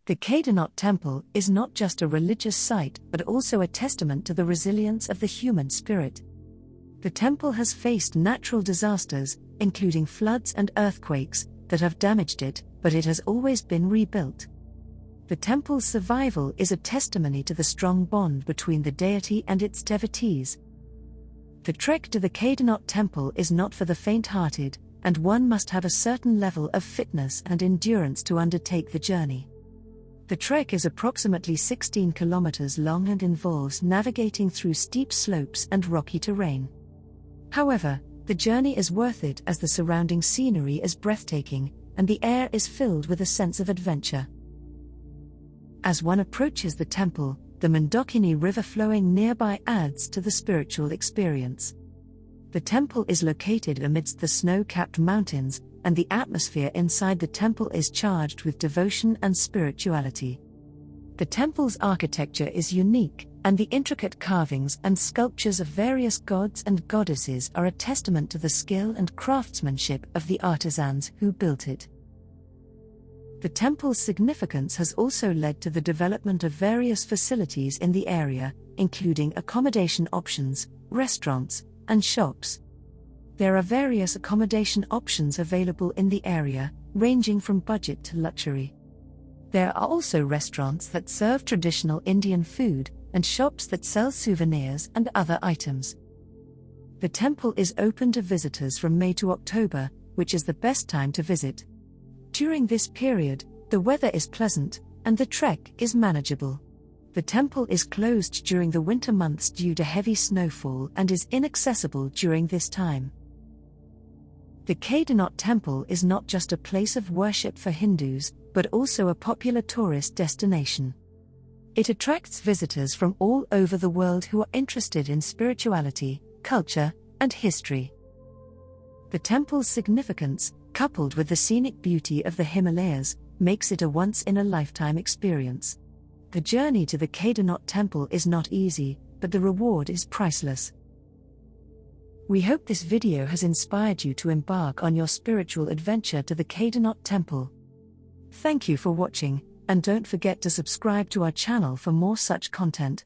The Kedarnath temple is not just a religious site but also a testament to the resilience of the human spirit. The temple has faced natural disasters, including floods and earthquakes, that have damaged it, but it has always been rebuilt. The temple's survival is a testimony to the strong bond between the deity and its devotees. The trek to the Kedarnath temple is not for the faint-hearted, and one must have a certain level of fitness and endurance to undertake the journey. The trek is approximately 16 kilometers long and involves navigating through steep slopes and rocky terrain. However, the journey is worth it as the surrounding scenery is breathtaking, and the air is filled with a sense of adventure. As one approaches the temple, the Mandakini River flowing nearby adds to the spiritual experience. The temple is located amidst the snow-capped mountains, and the atmosphere inside the temple is charged with devotion and spirituality. The temple's architecture is unique, and the intricate carvings and sculptures of various gods and goddesses are a testament to the skill and craftsmanship of the artisans who built it. The temple's significance has also led to the development of various facilities in the area, including accommodation options, restaurants, and shops. There are various accommodation options available in the area, ranging from budget to luxury. There are also restaurants that serve traditional Indian food, and shops that sell souvenirs and other items. The temple is open to visitors from May to October, which is the best time to visit. During this period, the weather is pleasant, and the trek is manageable. The temple is closed during the winter months due to heavy snowfall and is inaccessible during this time. The Kedarnath temple is not just a place of worship for Hindus, but also a popular tourist destination. It attracts visitors from all over the world who are interested in spirituality, culture, and history. The temple's significance, coupled with the scenic beauty of the Himalayas, makes it a once-in-a-lifetime experience. The journey to the Kedarnath temple is not easy, but the reward is priceless. We hope this video has inspired you to embark on your spiritual adventure to the Kedarnath temple. Thank you for watching, and don't forget to subscribe to our channel for more such content.